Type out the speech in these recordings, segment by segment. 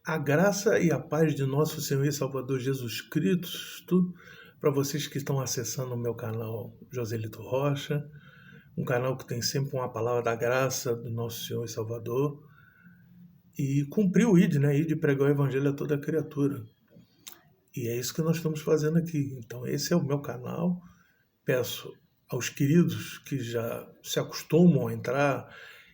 A graça e a paz de nosso Senhor e Salvador Jesus Cristo, para vocês que estão acessando o meu canal Joselito Rocha, um canal que tem sempre uma palavra da graça do nosso Senhor e Salvador, e cumprir o ID, né? ID pregar o evangelho a toda criatura. E é isso que nós estamos fazendo aqui. Então esse é o meu canal. Peço aos queridos que já se acostumam a entrar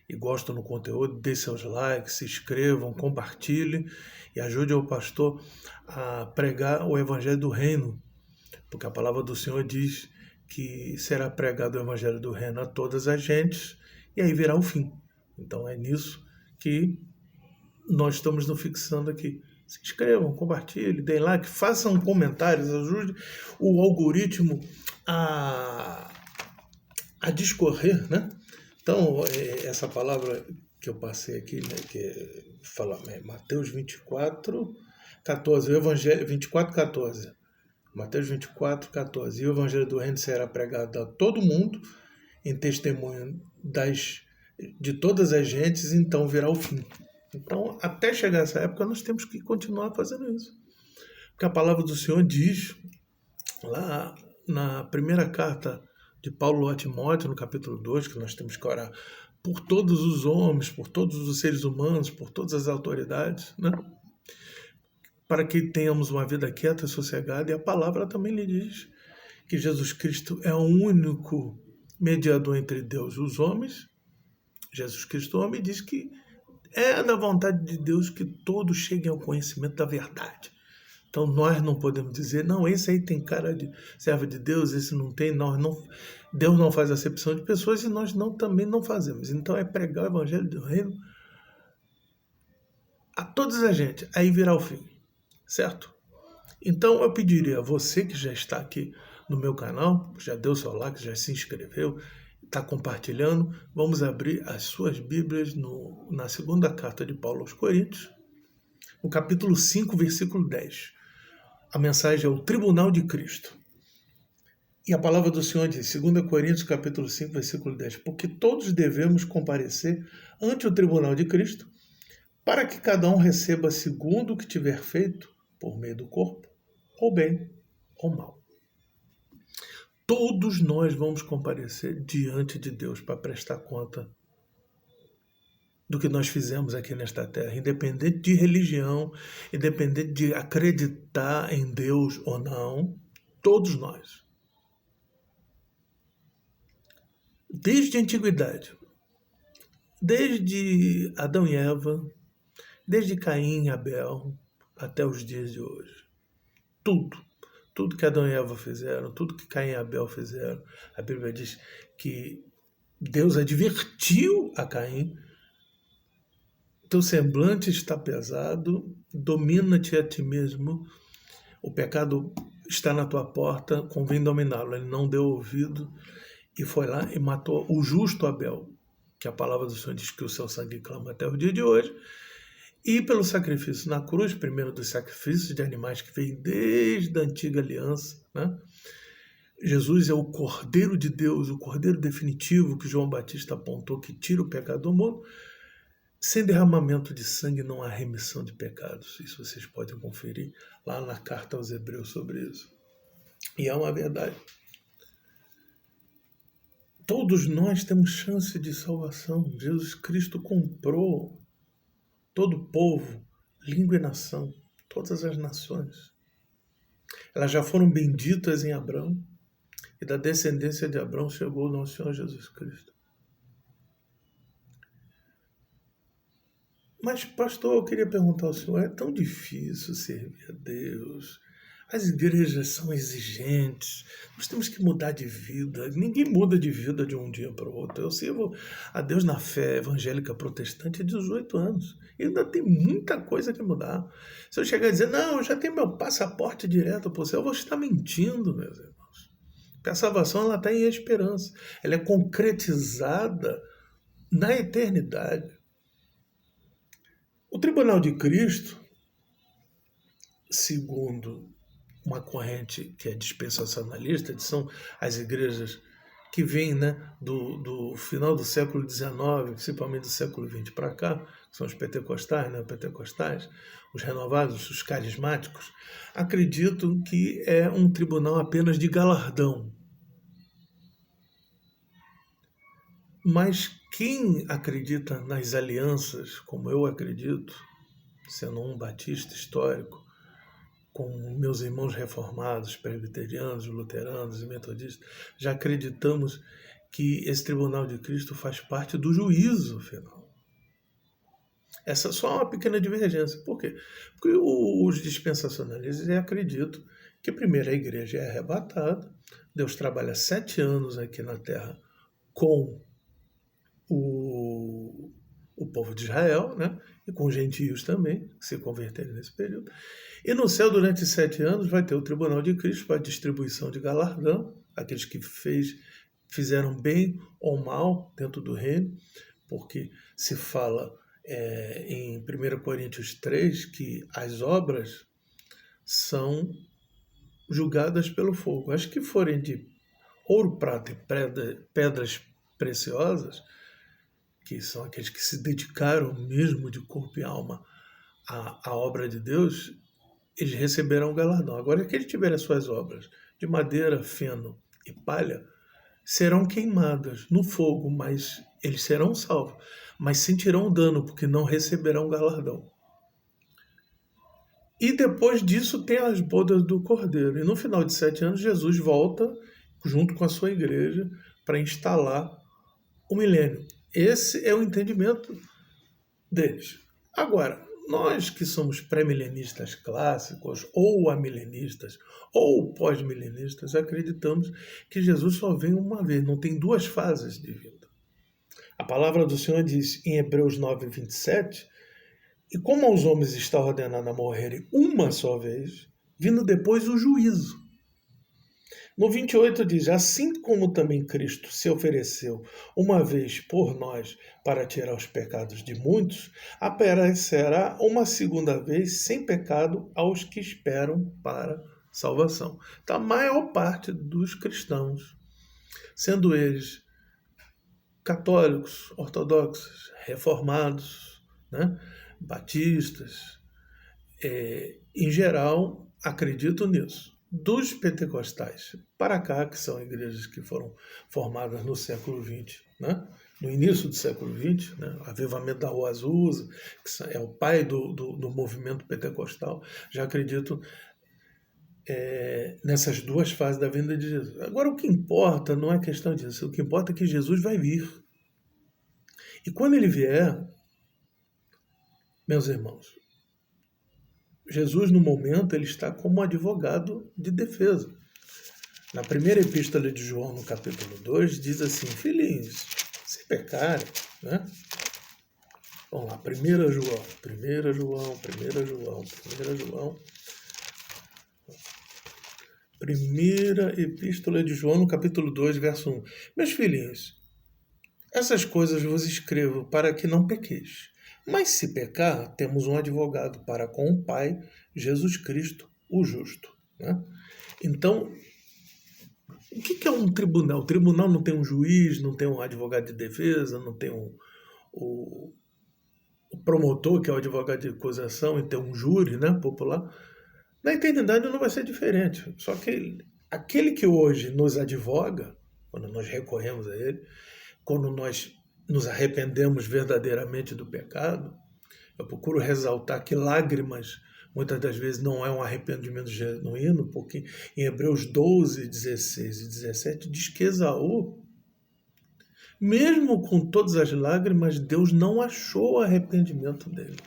e gostam do conteúdo, dê seus likes, se inscrevam, compartilhem e ajude o pastor a pregar o evangelho do reino, porque a palavra do Senhor diz que será pregado o evangelho do reino a todas as gentes e aí virá o fim. Então é nisso que nós estamos nos fixando aqui. Se inscrevam, compartilhem, deem like, façam comentários, ajude o algoritmo a discorrer, né? Então, essa palavra que eu passei aqui, né, que fala Mateus 24, 14, o Evangelho 24, 14. Mateus 24, 14. E o Evangelho do Reino será pregado a todo mundo, em testemunho de todas as gentes, então virá o fim. Então, até chegar essa época, nós temos que continuar fazendo isso. Porque a palavra do Senhor diz, lá na primeira carta de Paulo a Timóteo, no capítulo 2, que nós temos que orar por todos os homens, por todos os seres humanos, por todas as autoridades, né? Para que tenhamos uma vida quieta e sossegada. E a palavra também lhe diz que Jesus Cristo é o único mediador entre Deus e os homens. Jesus Cristo, o homem, diz que é da vontade de Deus que todos cheguem ao conhecimento da verdade. Então nós não podemos dizer, não, esse aí tem cara de servo de Deus, esse não tem, Deus não faz acepção de pessoas e nós também não fazemos. Então é pregar o evangelho do reino a todas as gente, aí virá o fim, certo? Então eu pediria a você que já está aqui no meu canal, já deu seu like, já se inscreveu, está compartilhando, vamos abrir as suas Bíblias na segunda carta de Paulo aos Coríntios, no capítulo 5, versículo 10. A mensagem é o tribunal de Cristo. E a palavra do Senhor diz, 2 Coríntios capítulo 5, versículo 10, porque todos devemos comparecer ante o tribunal de Cristo, para que cada um receba segundo o que tiver feito por meio do corpo, ou bem ou mal. Todos nós vamos comparecer diante de Deus para prestar conta do que nós fizemos aqui nesta terra, independente de religião, independente de acreditar em Deus ou não, todos nós. Desde a antiguidade, desde Adão e Eva, desde Caim e Abel, até os dias de hoje. Tudo que Adão e Eva fizeram, tudo que Caim e Abel fizeram, a Bíblia diz que Deus advertiu a Caim: teu semblante está pesado, domina-te a ti mesmo, o pecado está na tua porta, convém dominá-lo. Ele não deu ouvido e foi lá e matou o justo Abel, que a palavra do Senhor diz que o seu sangue clama até o dia de hoje, e pelo sacrifício na cruz, primeiro dos sacrifícios de animais que vem desde a antiga aliança, né? Jesus é o Cordeiro de Deus, o Cordeiro definitivo que João Batista apontou, que tira o pecado do mundo. Sem derramamento de sangue não há remissão de pecados. Isso vocês podem conferir lá na carta aos Hebreus sobre isso. E é uma verdade. Todos nós temos chance de salvação. Jesus Cristo comprou todo o povo, língua e nação, todas as nações. Elas já foram benditas em Abraão, e da descendência de Abraão chegou o nosso Senhor Jesus Cristo. Mas, pastor, eu queria perguntar ao senhor, é tão difícil servir a Deus? As igrejas são exigentes, nós temos que mudar de vida. Ninguém muda de vida de um dia para o outro. Eu sirvo a Deus na fé evangélica protestante há 18 anos. E ainda tem muita coisa que mudar. Se eu chegar a dizer, não, eu já tenho meu passaporte direto para o céu, eu vou estar mentindo, meus irmãos. Porque a salvação ela está em esperança. Ela é concretizada na eternidade. O Tribunal de Cristo, segundo uma corrente que é dispensacionalista, são as igrejas que vem, né, do final do século XIX, principalmente do século XX para cá, que são os pentecostais, né, os renovados, os carismáticos, acreditam que é um tribunal apenas de galardão. Mas quem acredita nas alianças, como eu acredito, sendo um batista histórico, com meus irmãos reformados, presbiterianos, luteranos e metodistas, já acreditamos que esse tribunal de Cristo faz parte do juízo final. Essa é só uma pequena divergência. Por quê? Porque os dispensacionalistas acreditam que primeiro a igreja é arrebatada, Deus trabalha 7 anos aqui na terra com o povo de Israel, né? E com os gentios também, que se converterem nesse período. E no céu, durante 7 anos, vai ter o tribunal de Cristo para a distribuição de galardão, aqueles que fizeram bem ou mal dentro do reino, porque se fala em 1 Coríntios 3 que as obras são julgadas pelo fogo. As que forem de ouro, prata e pedras preciosas, que são aqueles que se dedicaram mesmo de corpo e alma à obra de Deus, eles receberão o galardão. Agora, aqueles que tiverem as suas obras de madeira, feno e palha, serão queimadas no fogo, mas eles serão salvos, mas sentirão dano, porque não receberão galardão. E depois disso tem as bodas do Cordeiro. E no final de 7 anos, Jesus volta junto com a sua igreja para instalar o milênio. Esse é o entendimento deles. Agora, nós que somos pré-milenistas clássicos, ou amilenistas, ou pós-milenistas, acreditamos que Jesus só vem uma vez, não tem 2 fases de vinda. A palavra do Senhor diz em Hebreus 9, 27, e como aos homens está ordenado a morrerem uma só vez, vindo depois o juízo. No 28 diz, assim como também Cristo se ofereceu uma vez por nós para tirar os pecados de muitos, aparecerá uma segunda vez sem pecado aos que esperam para salvação. Então, a maior parte dos cristãos, sendo eles católicos, ortodoxos, reformados, né, batistas, em geral, acreditam nisso. Dos pentecostais para cá, que são igrejas que foram formadas no século XX, né? No início do século XX, né? O avivamento da Rua Azusa, que é o pai do movimento pentecostal, já acredito nessas 2 fases da vinda de Jesus. Agora, o que importa não é questão disso, o que importa é que Jesus vai vir. E quando ele vier, meus irmãos, Jesus, no momento, ele está como advogado de defesa. Na primeira epístola de João, no capítulo 2, diz assim, filhinhos, se pecarem, né? Vamos lá, 1 João. Primeira epístola de João, no capítulo 2, verso 1. Meus filhinhos, essas coisas vos escrevo para que não pequeis. Mas se pecar, temos um advogado para com o Pai, Jesus Cristo, o justo. Né? Então, o que é um tribunal? O tribunal não tem um juiz, não tem um advogado de defesa, não tem o promotor, que é o advogado de acusação, e tem um júri, né, popular. Na eternidade não vai ser diferente. Só que aquele que hoje nos advoga, quando nós recorremos a ele, quando nós nos arrependemos verdadeiramente do pecado, eu procuro ressaltar que lágrimas, muitas das vezes, não é um arrependimento genuíno, porque em Hebreus 12, 16 e 17 diz que Esaú, mesmo com todas as lágrimas, Deus não achou arrependimento dele.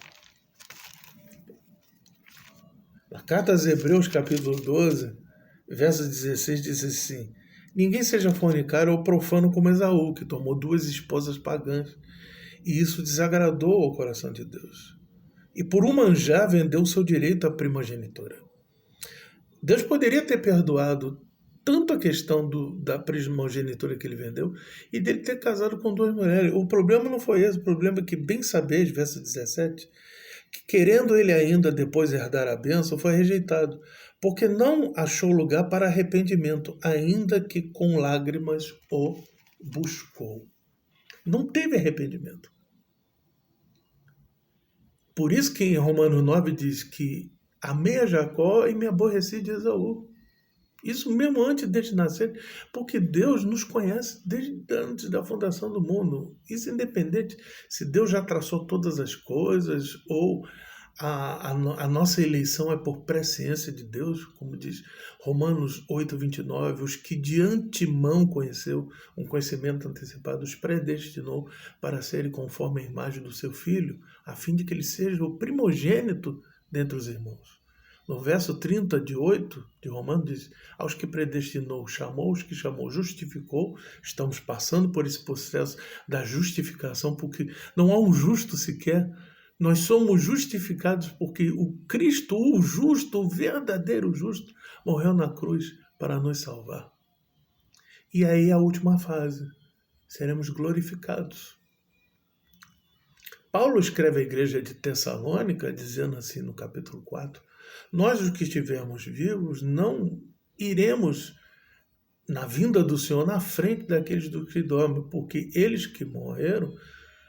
Na carta aos Hebreus, capítulo 12, verso 16, diz assim, ninguém seja fornicário ou profano como Esaú, que tomou 2 esposas pagãs, e isso desagradou ao coração de Deus. E por um manjar vendeu seu direito à primogenitura. Deus poderia ter perdoado tanto a questão da primogenitura que ele vendeu e dele ter casado com 2 mulheres. O problema não foi esse, o problema é que, bem sabeis, verso 17, que querendo ele ainda depois herdar a bênção, foi rejeitado, porque não achou lugar para arrependimento, ainda que com lágrimas o buscou. Não teve arrependimento. Por isso que em Romanos 9 diz que amei a Jacó e me aborreci de Esaú. Isso mesmo antes de nascer, porque Deus nos conhece desde antes da fundação do mundo. Isso independente se Deus já traçou todas as coisas ou a nossa eleição é por presciência de Deus, como diz Romanos 8:29, os que de antemão conheceu, um conhecimento antecipado, os predestinou para serem conforme a imagem do seu Filho, a fim de que ele seja o primogênito dentre os irmãos. No verso 30 de 8 de Romanos diz, aos que predestinou, chamou, os que chamou, justificou. Estamos passando por esse processo da justificação, porque não há um justo sequer. Nós somos justificados porque o Cristo, o justo, o verdadeiro justo, morreu na cruz para nos salvar. E aí a última fase, seremos glorificados. Paulo escreve à igreja de Tessalônica, dizendo assim no capítulo 4, nós os que estivermos vivos não iremos na vinda do Senhor na frente daqueles do que dormem, porque eles que morreram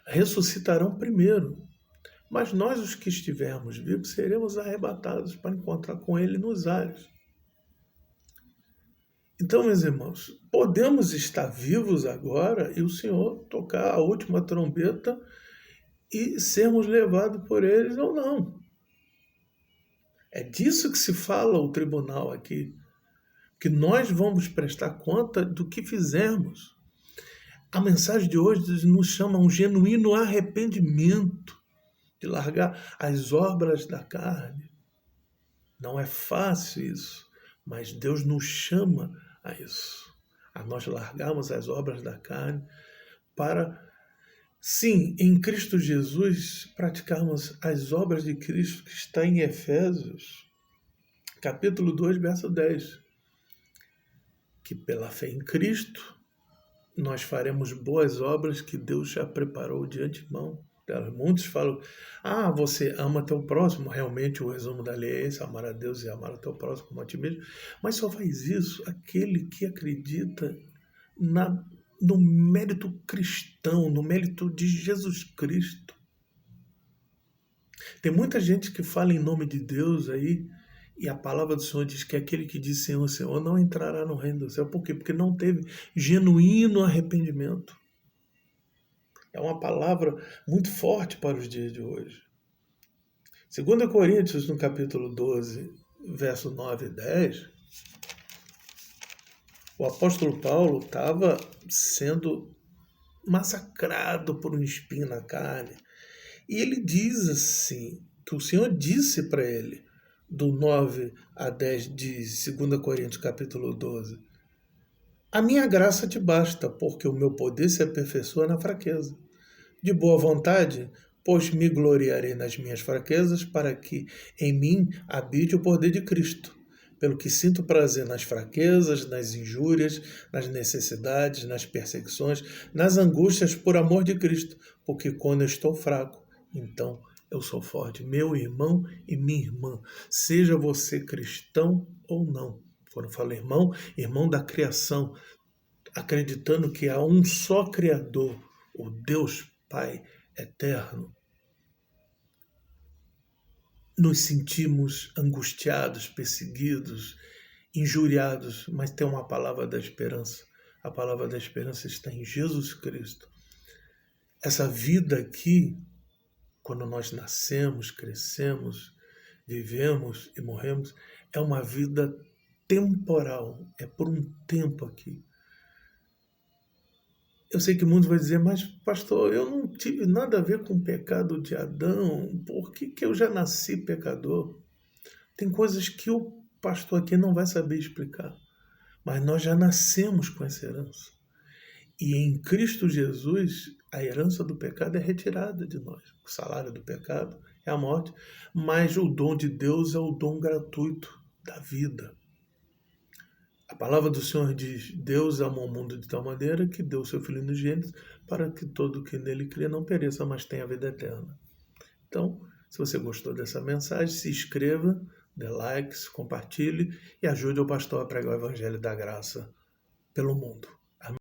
ressuscitarão primeiro. Mas nós os que estivermos vivos seremos arrebatados para encontrar com Ele nos ares. Então, meus irmãos, podemos estar vivos agora e o Senhor tocar a última trombeta e sermos levados por eles ou não. É disso que se fala o tribunal aqui, que nós vamos prestar conta do que fizermos. A mensagem de hoje nos chama a um genuíno arrependimento, de largar as obras da carne. Não é fácil isso, mas Deus nos chama a isso, a nós largarmos as obras da carne para, sim, em Cristo Jesus, praticarmos as obras de Cristo, que está em Efésios, capítulo 2, verso 10, que pela fé em Cristo, nós faremos boas obras que Deus já preparou de antemão. Muitos falam, você ama teu próximo, realmente o resumo da lei é esse, amar a Deus e amar o teu próximo como a ti mesmo, mas só faz isso aquele que acredita no mérito cristão, no mérito de Jesus Cristo. Tem muita gente que fala em nome de Deus aí, e a palavra do Senhor diz que aquele que diz Senhor, Senhor, não entrará no reino do céu. Por quê? Porque não teve genuíno arrependimento. É uma palavra muito forte para os dias de hoje. 2 Coríntios, no capítulo 12, verso 9 e 10, o apóstolo Paulo estava sendo massacrado por um espinho na carne. E ele diz assim, que o Senhor disse para ele, do 9 a 10 de 2 Coríntios, capítulo 12, a minha graça te basta, porque o meu poder se aperfeiçoa na fraqueza. De boa vontade, pois me gloriarei nas minhas fraquezas, para que em mim habite o poder de Cristo. Pelo que sinto prazer nas fraquezas, nas injúrias, nas necessidades, nas perseguições, nas angústias por amor de Cristo, porque quando eu estou fraco, então eu sou forte. Meu irmão e minha irmã, seja você cristão ou não. Quando eu falo irmão, irmão da criação, acreditando que há um só Criador, o Deus Pai eterno. Nos sentimos angustiados, perseguidos, injuriados, mas tem uma palavra da esperança. A palavra da esperança está em Jesus Cristo. Essa vida aqui, quando nós nascemos, crescemos, vivemos e morremos, é uma vida temporal, é por um tempo aqui. Eu sei que muitos vão dizer, mas pastor, eu não tive nada a ver com o pecado de Adão, por que eu já nasci pecador? Tem coisas que o pastor aqui não vai saber explicar, mas nós já nascemos com essa herança. E em Cristo Jesus, a herança do pecado é retirada de nós. O salário do pecado é a morte, mas o dom de Deus é o dom gratuito da vida. A palavra do Senhor diz, Deus amou o mundo de tal maneira que deu o seu Filho unigênito para que todo que nele crê não pereça, mas tenha a vida eterna. Então, se você gostou dessa mensagem, se inscreva dê likes, compartilhe e ajude o pastor a pregar o Evangelho da Graça pelo mundo.